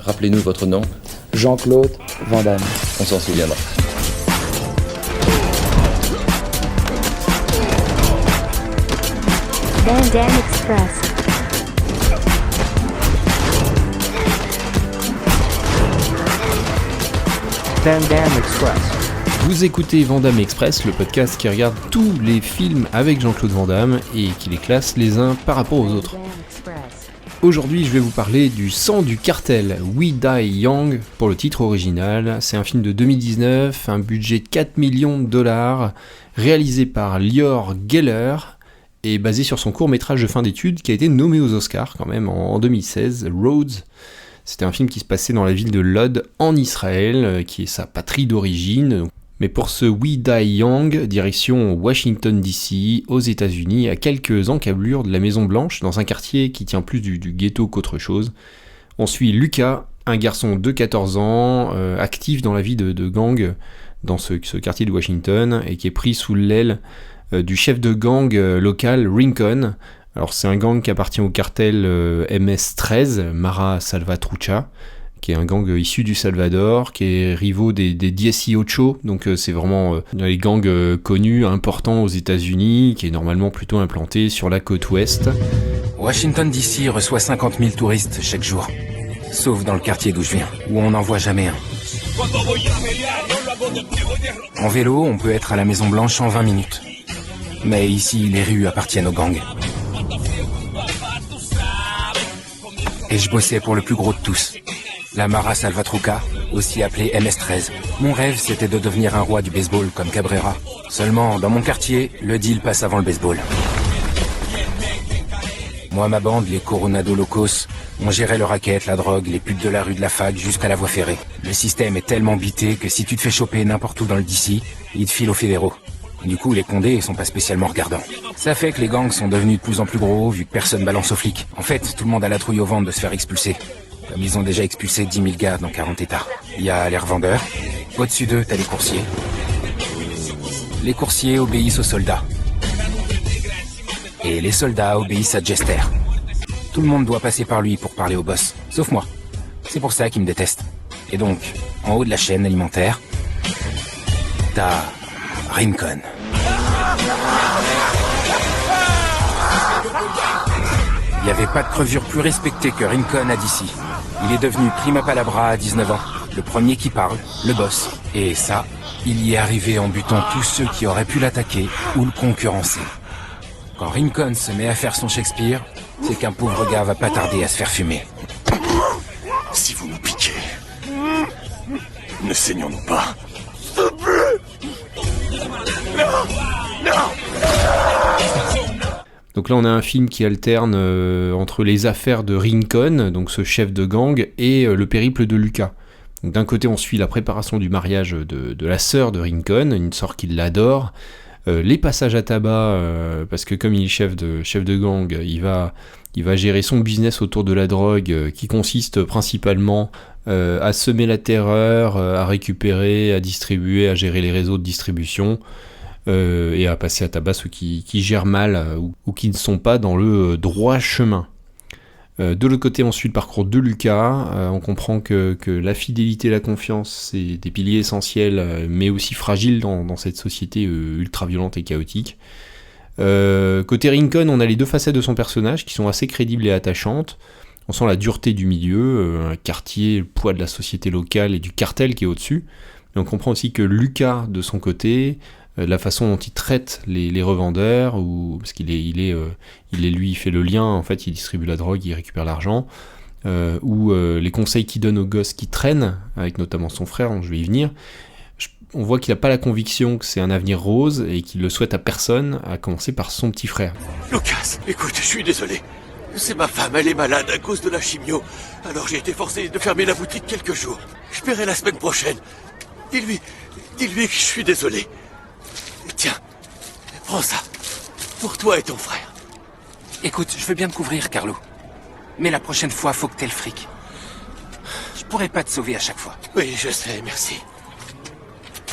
Rappelez-nous votre nom. Jean-Claude Van Damme. On s'en souviendra. Van Damme Express. Van Damme Express. Vous écoutez Van Damme Express, le podcast qui regarde tous les films avec Jean-Claude Van Damme et qui les classe les uns par rapport aux autres. Aujourd'hui, je vais vous parler du Sang du cartel, We Die Young pour le titre original. C'est un film de 2019, un budget de 4 millions de dollars, réalisé par Lior Geller et basé sur son court-métrage de fin d'études qui a été nommé aux Oscars quand même en 2016, Rhodes. C'était un film qui se passait dans la ville de Lod en Israël, qui est sa patrie d'origine. Mais pour ce We Die Young, direction Washington DC, aux États-Unis, à quelques encablures de la Maison Blanche, dans un quartier qui tient plus du ghetto qu'autre chose. On suit Lucas, un garçon de 14 ans, actif dans la vie de gang dans ce quartier de Washington, et qui est pris sous l'aile du chef de gang local, Rincon. Alors c'est un gang qui appartient au cartel MS-13, Mara Salvatrucha, qui est un gang issu du Salvador, qui est rivaux des 18, donc c'est vraiment les gangs connus, importants aux États-Unis, qui est normalement plutôt implanté sur la côte ouest. Washington DC reçoit 50 000 touristes chaque jour, sauf dans le quartier d'où je viens, où on n'en voit jamais un. En vélo, on peut être à la Maison Blanche en 20 minutes. Mais ici, les rues appartiennent aux gangs. Et je bossais pour le plus gros de tous, la Mara Salvatrucha, aussi appelée MS-13. Mon rêve, c'était de devenir un roi du baseball comme Cabrera. Seulement, dans mon quartier, le deal passe avant le baseball. Moi, ma bande, les Coronado Locos, on gérait le racket, la drogue, les putes de la rue de la Fac jusqu'à la voie ferrée. Le système est tellement bité que si tu te fais choper n'importe où dans le DC, ils te filent aux fédéraux. Du coup, les condés sont pas spécialement regardants. Ça fait que les gangs sont devenus de plus en plus gros, vu que personne balance aux flics. En fait, tout le monde a la trouille au ventre de se faire expulser. Comme ils ont déjà expulsé 10 000 gars dans 40 états. Il y a les revendeurs. Au-dessus d'eux, t'as les coursiers. Les coursiers obéissent aux soldats. Et les soldats obéissent à Jester. Tout le monde doit passer par lui pour parler au boss. Sauf moi. C'est pour ça qu'il me déteste. Et donc, en haut de la chaîne alimentaire, t'as Rincon. Il n'y avait pas de crevure plus respectée que Rincon à DC. Il est devenu prima palabra à 19 ans. Le premier qui parle, le boss. Et ça, il y est arrivé en butant tous ceux qui auraient pu l'attaquer ou le concurrencer. Quand Rincon se met à faire son Shakespeare, c'est qu'un pauvre gars va pas tarder à se faire fumer. Si vous nous piquez, ne saignons-nous pas. Donc là on a un film qui alterne entre les affaires de Rincon, donc ce chef de gang, et le périple de Lucas. Donc d'un côté on suit la préparation du mariage de la sœur de Rincon, une sœur qui l'adore, les passages à tabac, parce que comme il est chef de gang, il va gérer son business autour de la drogue, qui consiste principalement à semer la terreur, à récupérer, à distribuer, à gérer les réseaux de distribution, et à passer à tabac ceux qui gèrent mal ou qui ne sont pas dans le droit chemin. De l'autre côté, on suit le parcours de Lucas. On comprend que la fidélité et la confiance, c'est des piliers essentiels, mais aussi fragiles dans cette société ultra-violente et chaotique. Côté Rincon, on a les deux facettes de son personnage qui sont assez crédibles et attachantes. On sent la dureté du milieu, un quartier, le poids de la société locale et du cartel qui est au-dessus. Mais on comprend aussi que Lucas, de son côté, la façon dont il traite les revendeurs, parce qu'il il fait le lien, en fait, il distribue la drogue, il récupère l'argent, ou les conseils qu'il donne aux gosses qui traînent, avec notamment son frère, dont je vais y venir. On voit qu'il n'a pas la conviction que c'est un avenir rose et qu'il le souhaite à personne, à commencer par son petit frère. Lucas, écoute, je suis désolé. C'est ma femme, elle est malade à cause de la chimio. Alors j'ai été forcé de fermer la boutique quelques jours. Je paierai la semaine prochaine. Dis-lui que je suis désolé. Tiens, prends ça. Pour toi et ton frère. Écoute, je veux bien te couvrir, Carlo. Mais la prochaine fois, faut que t'aies le fric. Je pourrais pas te sauver à chaque fois. Oui, je sais, merci.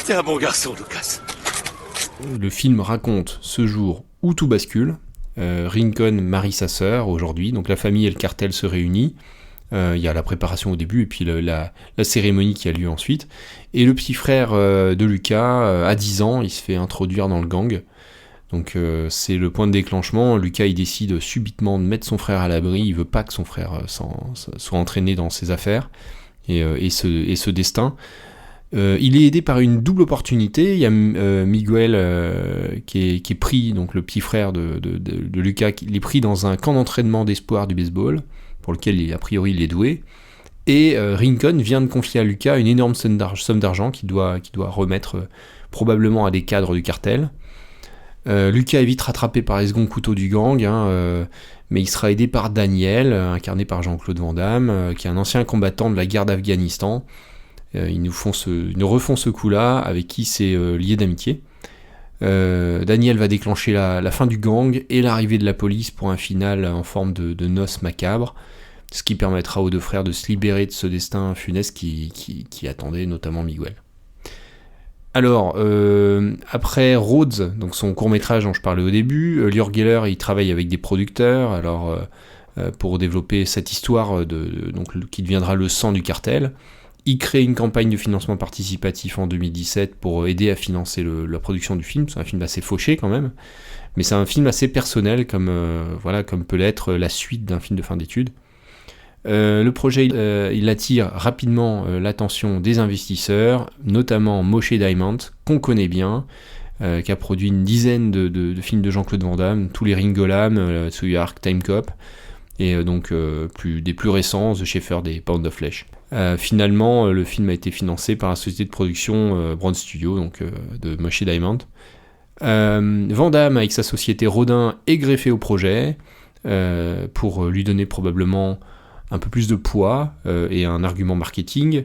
T'es un bon garçon, Lucas. Le film raconte ce jour où tout bascule. Rincon marie sa sœur aujourd'hui, donc la famille et le cartel se réunissent. Il y a la préparation au début et puis la cérémonie qui a lieu ensuite. Et le petit frère de Lucas, à 10 ans, il se fait introduire dans le gang. Donc c'est le point de déclenchement. Lucas, il décide subitement de mettre son frère à l'abri. Il veut pas que son frère soit entraîné dans ses affaires et ce destin. Il est aidé par une double opportunité. Il y a Miguel qui est pris, donc le petit frère de Lucas, il est pris dans un camp d'entraînement d'espoir du baseball, pour lequel a priori il est doué. Et Rincon vient de confier à Lucas une énorme somme d'argent qu'il doit remettre probablement à des cadres du cartel. Lucas est vite rattrapé par les seconds couteaux du gang, mais il sera aidé par Daniel, incarné par Jean-Claude Van Damme, qui est un ancien combattant de la guerre d'Afghanistan. Ils nous refont ce coup-là, avec qui c'est lié d'amitié. Daniel va déclencher la fin du gang et l'arrivée de la police pour un final en forme de noces macabre, ce qui permettra aux deux frères de se libérer de ce destin funeste qui attendait notamment Miguel. Alors, après Rhodes, donc son court-métrage dont je parlais au début, Lior Geller, il travaille avec des producteurs pour développer cette histoire qui deviendra le sang du cartel. Il crée une campagne de financement participatif en 2017 pour aider à financer la production du film. C'est un film assez fauché quand même, mais c'est un film assez personnel comme peut l'être la suite d'un film de fin d'études. Le projet il attire rapidement l'attention des investisseurs, notamment Moshe Diamond, qu'on connaît bien, qui a produit une dizaine de films de Jean-Claude Van Damme, tous les Ringolam, Tsuyark, Time Cop, et des plus récents, The Shepherd et Pound of Flesh. Finalement, le film a été financé par la société de production Brown Studio, de Moshe Diamond. Van Damme, avec sa société Rodin, est greffé au projet pour lui donner probablement un peu plus de poids et un argument marketing.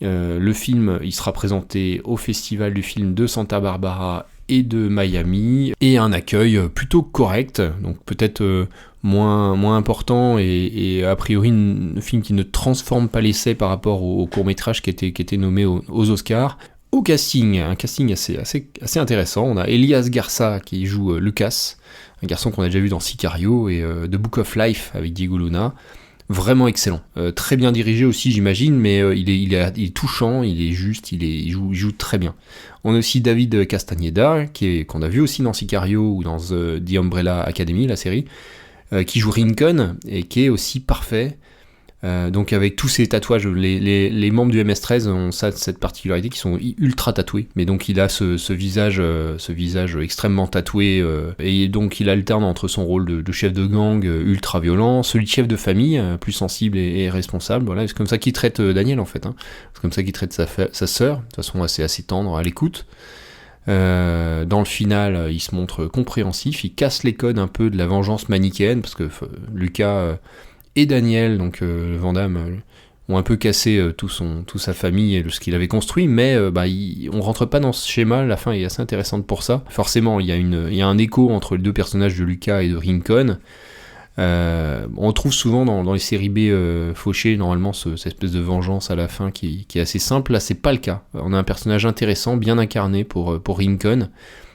Le film, il sera présenté au Festival du film de Santa Barbara et de Miami, et un accueil plutôt correct, donc peut-être moins important, et a priori un film qui ne transforme pas l'essai par rapport au court-métrage qui était nommé aux Oscars. Au casting, un casting assez intéressant, on a Elias Garza qui joue Lucas, un garçon qu'on a déjà vu dans Sicario et The Book of Life avec Diego Luna. Vraiment excellent, très bien dirigé aussi j'imagine, mais il est touchant, il est juste, il joue très bien. On a aussi David Castañeda, qu'on a vu aussi dans Sicario ou dans The Umbrella Academy, la série, qui joue Rincon et qui est aussi parfait. Donc avec tous ces tatouages, les membres du MS-13 ont cette particularité qui sont ultra tatoués, mais donc il a ce visage extrêmement tatoué, et donc il alterne entre son rôle de chef de gang ultra violent, celui de chef de famille plus sensible et responsable. Voilà, c'est comme ça qu'il traite Daniel en fait, c'est comme ça qu'il traite sa sœur, de façon assez tendre à l'écoute. Dans le final, il se montre compréhensif, il casse les codes un peu de la vengeance manichéenne, parce que Lucas et Daniel, donc Van Damme, ont un peu cassé toute sa famille et ce qu'il avait construit, mais on rentre pas dans ce schéma. La fin est assez intéressante pour ça. Forcément, il y a un écho entre les deux personnages de Lucas et de Rincon. On trouve souvent dans les séries B fauchées, normalement, cette espèce de vengeance à la fin qui est assez simple. Là, c'est pas le cas. On a un personnage intéressant, bien incarné pour Rincon.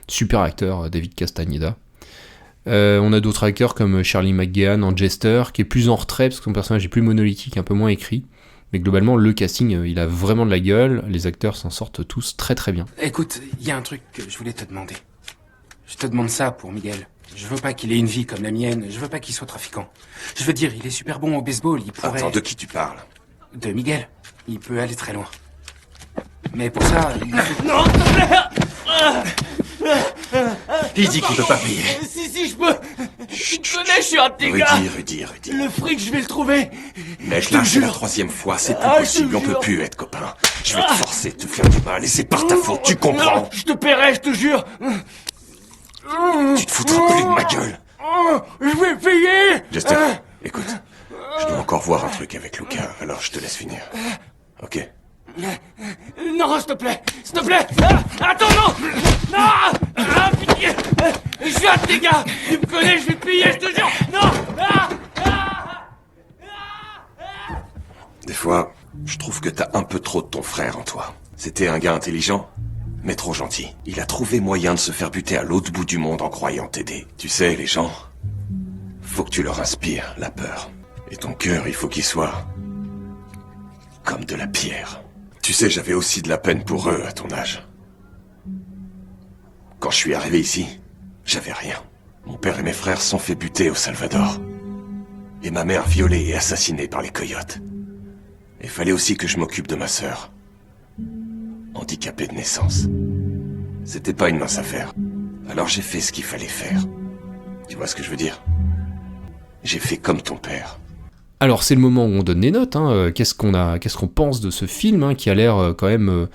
Super acteur, David Castañeda. On a d'autres acteurs comme Charlie McGehan en Jester, qui est plus en retrait parce que son personnage est plus monolithique, un peu moins écrit. Mais globalement, le casting, il a vraiment de la gueule. Les acteurs s'en sortent tous très très bien. Écoute, il y a un truc que je voulais te demander. Je te demande ça pour Miguel. Je veux pas qu'il ait une vie comme la mienne. Je veux pas qu'il soit trafiquant. Je veux dire, il est super bon au baseball. Il pourrait... Attends, de qui tu parles? De Miguel. Il peut aller très loin. Mais pour ça... Non, s'il te plaît! Il dit qu'il peut pas payer. Si, je peux. Tu me connais, je suis un de tes gars. Rudy. Le fric, je vais le trouver. Mec, là, c'est la 3e fois, c'est plus possible, on peut plus être copains. Je vais te forcer de te faire du mal et c'est par ta faute, tu comprends? Non, je te paierai, je te jure. Tu te foutras plus de ma gueule. Je vais payer. Jester, écoute, je dois encore voir un truc avec Lucas, alors je te laisse finir. Ok? Non, s'il te plaît. Attends, non, pitié. Je suis un de tes gars. Tu me connais, je vais te payer, je te jure. Non. Des fois, je trouve que t'as un peu trop de ton frère en toi. C'était un gars intelligent, mais trop gentil. Il a trouvé moyen de se faire buter à l'autre bout du monde en croyant t'aider. Tu sais, les gens, faut que tu leur inspires la peur. Et ton cœur, il faut qu'il soit Comme de la pierre. Tu sais, j'avais aussi de la peine pour eux à ton âge. Quand je suis arrivé ici, j'avais rien. Mon père et mes frères sont fait buter au Salvador. Et ma mère violée et assassinée par les coyotes. Il fallait aussi que je m'occupe de ma sœur. Handicapée de naissance. C'était pas une mince affaire. Alors j'ai fait ce qu'il fallait faire. Tu vois ce que je veux dire? J'ai fait comme ton père. Alors c'est le moment où on donne des notes, hein. Qu'est-ce qu'on pense de ce film, hein, qui a l'air quand même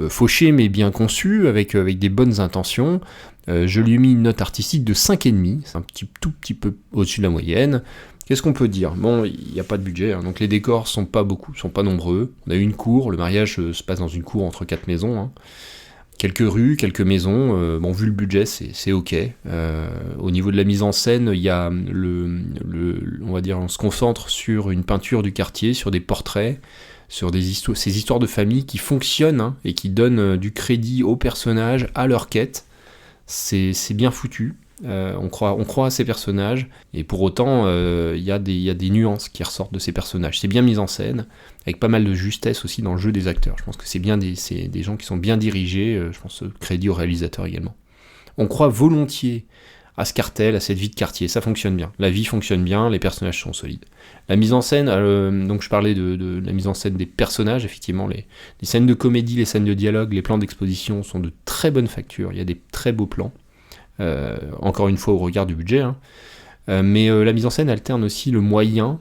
fauché mais bien conçu, avec des bonnes intentions. Je lui ai mis une note artistique de 5,5, c'est tout petit peu au-dessus de la moyenne. Qu'est-ce qu'on peut dire? Bon, il n'y a pas de budget, hein, donc les décors sont pas nombreux. On a une cour, le mariage se passe dans une cour entre 4 maisons, hein. Quelques rues, quelques maisons, bon, vu le budget, c'est ok. Au niveau de la mise en scène, il y a on va dire, on se concentre sur une peinture du quartier, sur des portraits, sur ces histoires de famille qui fonctionnent, hein, et qui donnent du crédit aux personnages, à leur quête. C'est bien foutu. On croit à ces personnages, et pour autant, il y a des nuances qui ressortent de ces personnages. C'est bien mis en scène, avec pas mal de justesse aussi dans le jeu des acteurs. Je pense que c'est des gens qui sont bien dirigés, je pense crédit au réalisateur également. On croit volontiers à ce cartel, à cette vie de quartier, ça fonctionne bien. La vie fonctionne bien, les personnages sont solides. La mise en scène, donc je parlais de la mise en scène des personnages, effectivement, les scènes de comédie, les scènes de dialogue, les plans d'exposition sont de très bonne facture, il y a des très beaux plans. Encore une fois au regard du budget, hein. Mais la mise en scène alterne aussi le moyen.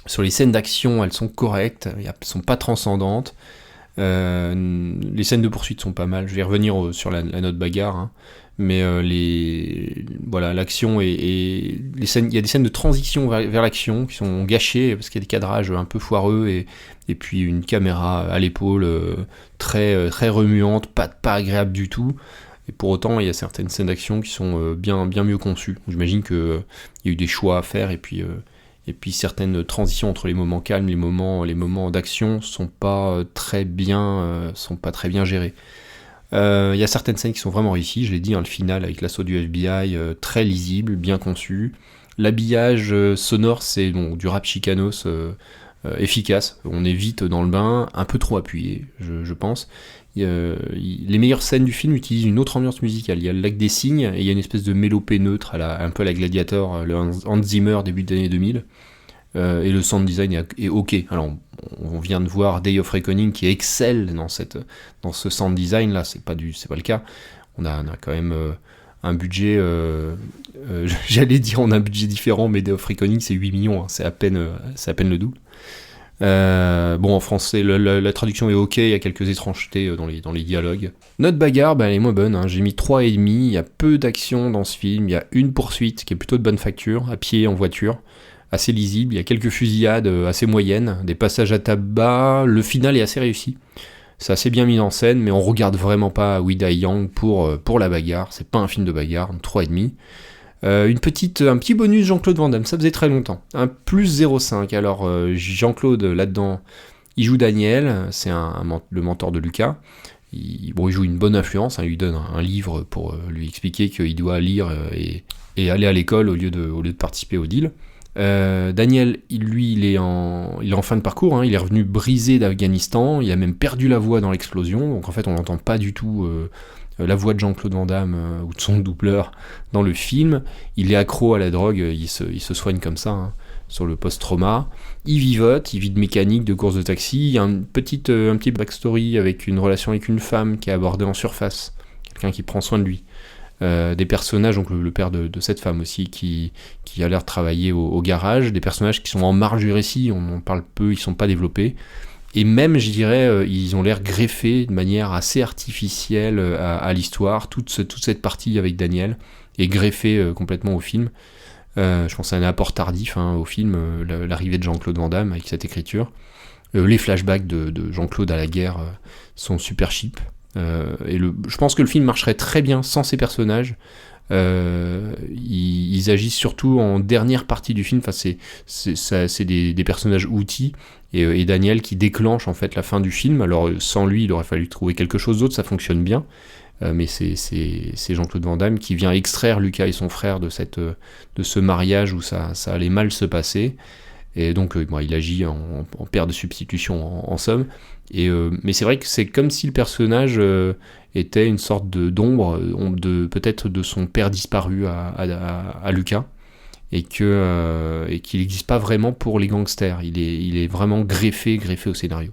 Sur les scènes d'action, elles sont correctes, elles sont pas transcendantes. Les scènes de poursuite sont pas mal. Je vais revenir sur la note bagarre, hein. Mais l'action et les scènes, il y a des scènes de transition vers l'action qui sont gâchées parce qu'il y a des cadrages un peu foireux et puis une caméra à l'épaule très remuante, pas agréable du tout. Et pour autant, il y a certaines scènes d'action qui sont bien mieux conçues. J'imagine qu'il y a eu des choix à faire, et puis certaines transitions entre les moments calmes, les moments d'action sont pas très bien gérées. Il y a certaines scènes qui sont vraiment réussies, je l'ai dit, hein, le final avec l'assaut du FBI, très lisible, bien conçu. L'habillage sonore, c'est du rap chicanos efficace. On est vite dans le bain, un peu trop appuyé, je pense. Les meilleures scènes du film utilisent une autre ambiance musicale. Il y a le lac des cygnes et il y a une espèce de mélopée neutre un peu à la Gladiator, le Hans Zimmer début des années 2000. Et le sound design est ok. Alors on vient de voir Day of Reckoning qui excelle dans ce sound design là, c'est pas le cas. On a quand même un budget, j'allais dire on a un budget différent, mais Day of Reckoning c'est 8 millions, hein, c'est à peine le double. En français, la traduction est ok, il y a quelques étrangetés dans les dialogues. Notre bagarre, elle est moins bonne, hein. J'ai mis 3,5, il y a peu d'action dans ce film, il y a une poursuite qui est plutôt de bonne facture, à pied, en voiture, assez lisible, il y a quelques fusillades assez moyennes, des passages à tabac, le final est assez réussi. C'est assez bien mis en scène, mais on regarde vraiment pas We Die Young pour la bagarre, c'est pas un film de bagarre, 3,5. Un petit bonus Jean-Claude Van Damme, ça faisait très longtemps. Un plus 0,5. Alors Jean-Claude là-dedans, il joue Daniel, c'est le mentor de Lucas. Il joue une bonne influence, hein, il lui donne un livre pour lui expliquer qu'il doit lire et aller à l'école au lieu de participer au deal. Daniel, il est en fin de parcours, hein, il est revenu brisé d'Afghanistan, il a même perdu la voix dans l'explosion, donc en fait on n'entend pas du tout la voix de Jean-Claude Van Damme ou de son doubleur dans le film. Il est accro à la drogue, il se soigne comme ça, hein, sur le post-trauma. Il vivote, il vit de mécanique, de course de taxi. Il y a un petit backstory avec une relation avec une femme qui est abordée en surface, quelqu'un qui prend soin de lui. Des personnages, donc le père de cette femme aussi, qui a l'air de travailler au garage, des personnages qui sont en marge du récit, on en parle peu, ils sont pas développés. Et même, je dirais, ils ont l'air greffés de manière assez artificielle à l'histoire. Toute cette partie avec Daniel est greffée complètement au film. Je pense à un apport tardif, hein, au film, l'arrivée de Jean-Claude Van Damme avec cette écriture. Les flashbacks de Jean-Claude à la guerre sont super cheap. Je pense que le film marcherait très bien sans ces personnages. Ils agissent surtout en dernière partie du film. Enfin, c'est des personnages outils et Daniel qui déclenche en fait la fin du film. Alors sans lui, il aurait fallu trouver quelque chose d'autre. Ça fonctionne bien, mais c'est Jean-Claude Van Damme qui vient extraire Lucas et son frère de ce mariage où ça allait mal se passer. Et donc il agit en père de substitution en somme. Mais c'est vrai que c'est comme si le personnage était une sorte d'ombre peut-être de son père disparu à Lucas, et qu'il n'existe pas vraiment pour les gangsters. Il est vraiment greffé au scénario.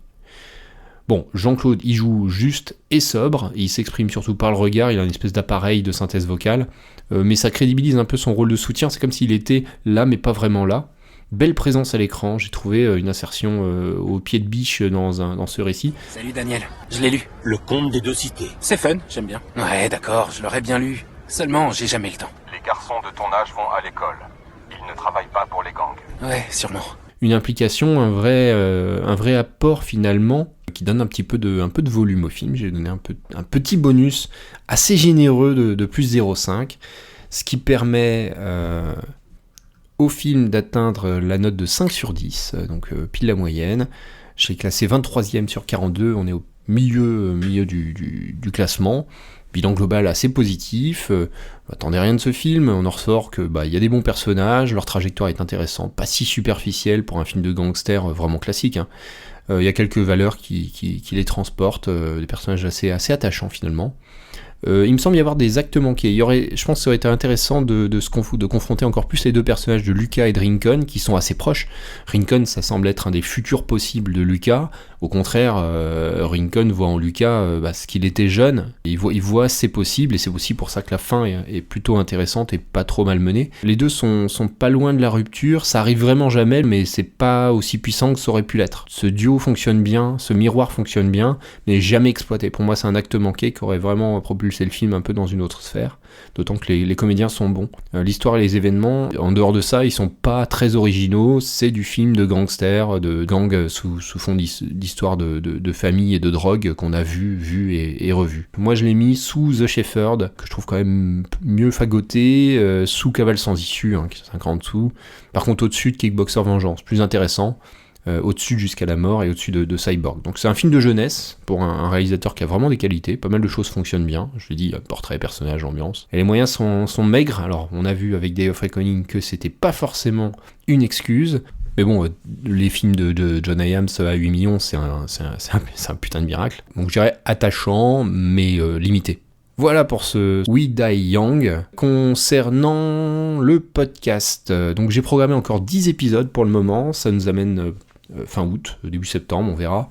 Bon, Jean-Claude, il joue juste et sobre, il s'exprime surtout par le regard, il a une espèce d'appareil de synthèse vocale, mais ça crédibilise un peu son rôle de soutien, c'est comme s'il était là mais pas vraiment là. Belle présence à l'écran, j'ai trouvé une insertion au pied de biche dans ce récit. Salut Daniel, je l'ai lu. Le conte des deux cités. C'est fun, j'aime bien. Ouais, d'accord, je l'aurais bien lu. Seulement, j'ai jamais le temps. Les garçons de ton âge vont à l'école. Ils ne travaillent pas pour les gangs. Ouais, sûrement. Une implication, un vrai apport finalement, qui donne un peu de volume au film. J'ai donné un petit bonus assez généreux de plus 0,5, ce qui permet au film d'atteindre la note de 5 sur 10, donc pile la moyenne. J'ai classé 23e sur 42, on est au milieu du classement. Bilan global assez positif, attendez rien de ce film, on en ressort que y a des bons personnages, leur trajectoire est intéressante, pas si superficielle pour un film de gangster vraiment classique. Il y a quelques valeurs qui les transportent, des personnages assez attachants finalement. Il me semble y avoir des actes manqués. Je pense que ça aurait été intéressant de confronter encore plus les deux personnages de Lucas et de Rincon, qui sont assez proches. Rincon, ça semble être un des futurs possibles de Lucas. Au contraire, Rincon voit en Lucas ce qu'il était jeune. Il voit c'est possible, et c'est aussi pour ça que la fin est plutôt intéressante et pas trop mal menée. Les deux sont pas loin de la rupture, ça arrive vraiment jamais, mais c'est pas aussi puissant que ça aurait pu l'être. Ce duo fonctionne bien, ce miroir fonctionne bien, mais jamais exploité. Pour moi, c'est un acte manqué qui aurait vraiment propulsé le film un peu dans une autre sphère, d'autant que les comédiens sont bons. L'histoire et les événements, en dehors de ça, ils sont pas très originaux, c'est du film de gangster, de gang sous fond d'histoire de famille et de drogue qu'on a vu et revu. Moi je l'ai mis sous The Shepherd, que je trouve quand même mieux fagoté, sous Cavale sans issue, qui est 5 en dessous. Par contre au-dessus de Kickboxer Vengeance, plus intéressant. Au-dessus de Jusqu'à la mort et au-dessus de Cyborg. Donc c'est un film de jeunesse pour un réalisateur qui a vraiment des qualités, pas mal de choses fonctionnent bien, je l'ai dit, portrait, personnage, ambiance. Et les moyens sont maigres, alors on a vu avec Day of Reckoning que c'était pas forcément une excuse, mais bon, les films de John Hyams à 8 millions, c'est un putain de miracle. Donc je dirais attachant, mais limité. Voilà pour ce We Die Young. Concernant le podcast, donc j'ai programmé encore 10 épisodes pour le moment, ça nous amène fin août, début septembre, on verra.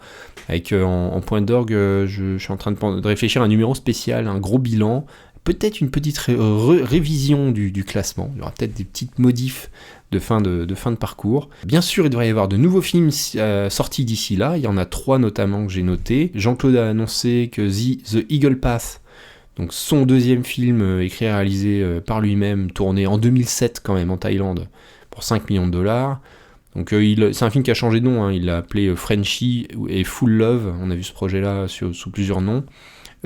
Avec en point d'orgue, je suis en train de réfléchir à un numéro spécial, un gros bilan, peut-être une petite révision du classement. Il y aura peut-être des petites modifs de fin de parcours. Bien sûr, il devrait y avoir de nouveaux films sortis d'ici là. Il y en a 3 notamment que j'ai notés. Jean-Claude a annoncé que The Eagle Path, donc son deuxième film écrit et réalisé par lui-même, tourné en 2007 quand même en Thaïlande, pour 5 millions de dollars. Donc c'est un film qui a changé de nom, il l'a appelé Frenchy et Full Love, on a vu ce projet-là sous plusieurs noms.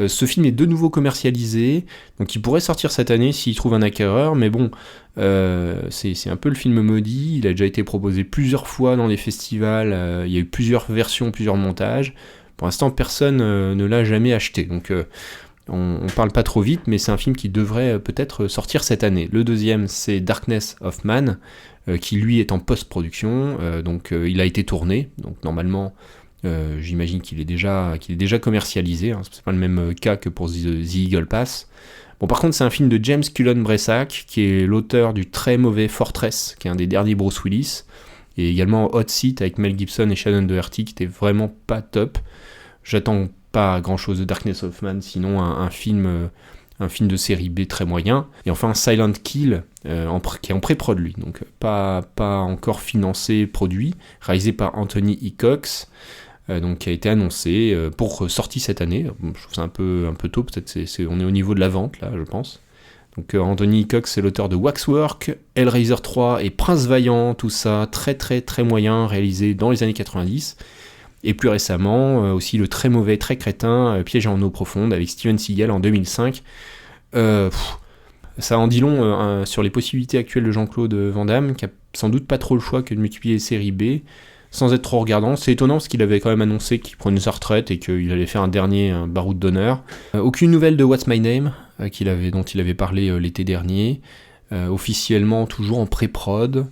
Ce film est de nouveau commercialisé, donc il pourrait sortir cette année s'il trouve un acquéreur, mais bon, c'est un peu le film maudit, il a déjà été proposé plusieurs fois dans les festivals, il y a eu plusieurs versions, plusieurs montages. Pour l'instant, personne ne l'a jamais acheté, donc on parle pas trop vite, mais c'est un film qui devrait peut-être sortir cette année. Le deuxième, c'est Darkness of Man, qui lui est en post-production, donc il a été tourné, donc normalement j'imagine qu'il est déjà commercialisé, c'est pas le même cas que pour The Eagle Pass. Bon, par contre c'est un film de James Cullen Bressak, qui est l'auteur du très mauvais Fortress, qui est un des derniers Bruce Willis, et également Hot Seat avec Mel Gibson et Shannon Doherty, qui était vraiment pas top. J'attends pas grand chose de Darkness of Man, sinon un film de série B très moyen. Et enfin Silent Kill, qui est en pré-prod lui, donc pas encore financé, produit, réalisé par Anthony E. Cox, donc qui a été annoncé pour sortie cette année. Je trouve ça un peu tôt, peut-être on est au niveau de la vente là, je pense. Donc Anthony E. Cox, c'est l'auteur de Waxwork, Hellraiser 3 et Prince Vaillant, tout ça très très très moyen, réalisé dans les années 90. Et plus récemment, aussi le très mauvais, très crétin Piège en eau profonde avec Steven Seagal en 2005. Ça en dit long sur les possibilités actuelles de Jean-Claude Van Damme, qui a sans doute pas trop le choix que de multiplier les séries B, sans être trop regardant. C'est étonnant parce qu'il avait quand même annoncé qu'il prenait sa retraite et qu'il allait faire un dernier baroud d'honneur. Aucune nouvelle de What's My Name, dont il avait parlé l'été dernier. Officiellement toujours en pré-prod.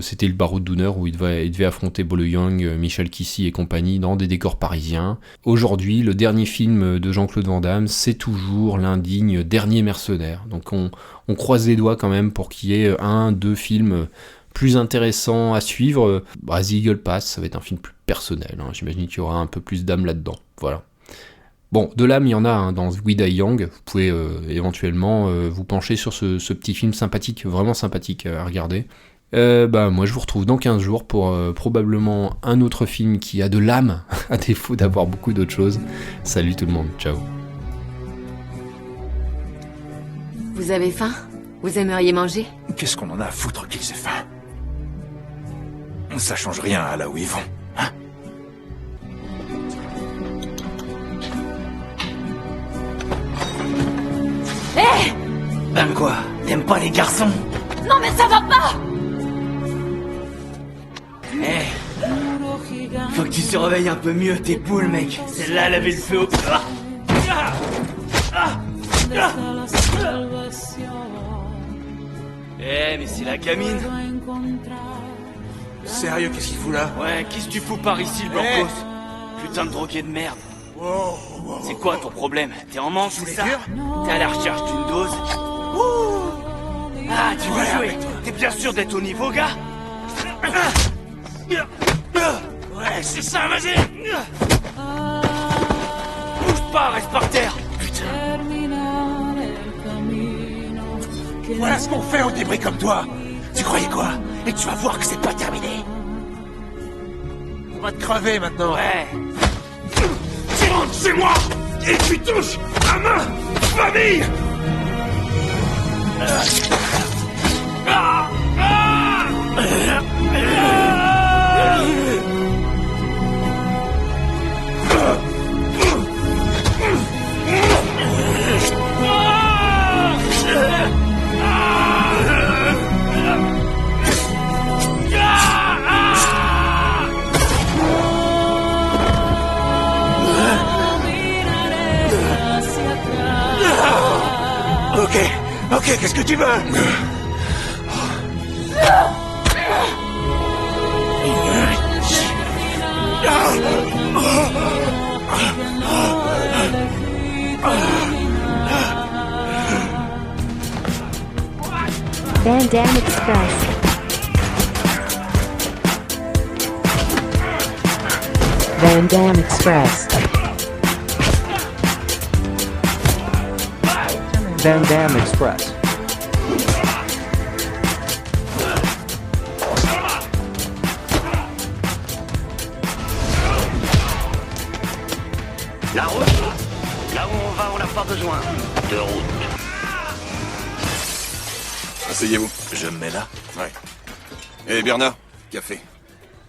C'était le barreau de Donner où il devait affronter Bolo Young, Michel Kissy et compagnie dans des décors parisiens. Aujourd'hui, le dernier film de Jean-Claude Van Damme, c'est toujours l'indigne Dernier Mercenaire. Donc on croise les doigts quand même pour qu'il y ait 1-2 films plus intéressants à suivre. The Eagle Pass, ça va être un film plus personnel. J'imagine qu'il y aura un peu plus d'âme là-dedans. Voilà. Bon, de l'âme, il y en a dans We Die Young. Vous pouvez éventuellement vous pencher sur ce petit film sympathique, vraiment sympathique à regarder. Moi, je vous retrouve dans 15 jours pour probablement un autre film qui a de l'âme, à défaut d'avoir beaucoup d'autres choses. Salut tout le monde, ciao. Vous avez faim? Vous aimeriez manger? Qu'est-ce qu'on en a à foutre qu'ils aient faim? Ça change rien à là où ils vont, hein? Hé! Ben quoi? T'aimes pas les garçons? Non mais ça va pas! Faut que tu surveilles un peu mieux tes poules, mec. Celle-là, elle avait le feu au... mais c'est la gamine. Sérieux, qu'est-ce qu'il fout là? Ouais, qu'est-ce que tu fous par ici, le Blancos? Putain de drogué de merde. C'est quoi ton problème? T'es en manque, c'est ça? T'es à la recherche d'une dose? Ah, tu veux jouer? T'es bien sûr d'être au niveau, gars? Ouais, c'est ça, vas-y! Bouge pas, reste par terre! Putain! Voilà ce qu'on fait aux débris comme toi. Tu croyais quoi? Et tu vas voir que c'est pas terminé. On va te crever maintenant. Ouais! Tu rentres chez moi et tu touches à ma famille. Ok, qu'est-ce que tu veux? Van Damme Express. Van Damme Express. Van Damme Express. La route? Là où on va, on n'a pas besoin de route. Asseyez-vous. Je me mets là. Ouais. Eh Bernard, café.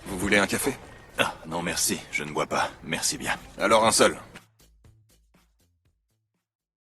Vous voulez un café? Ah, non merci, je ne bois pas. Merci bien. Alors un seul.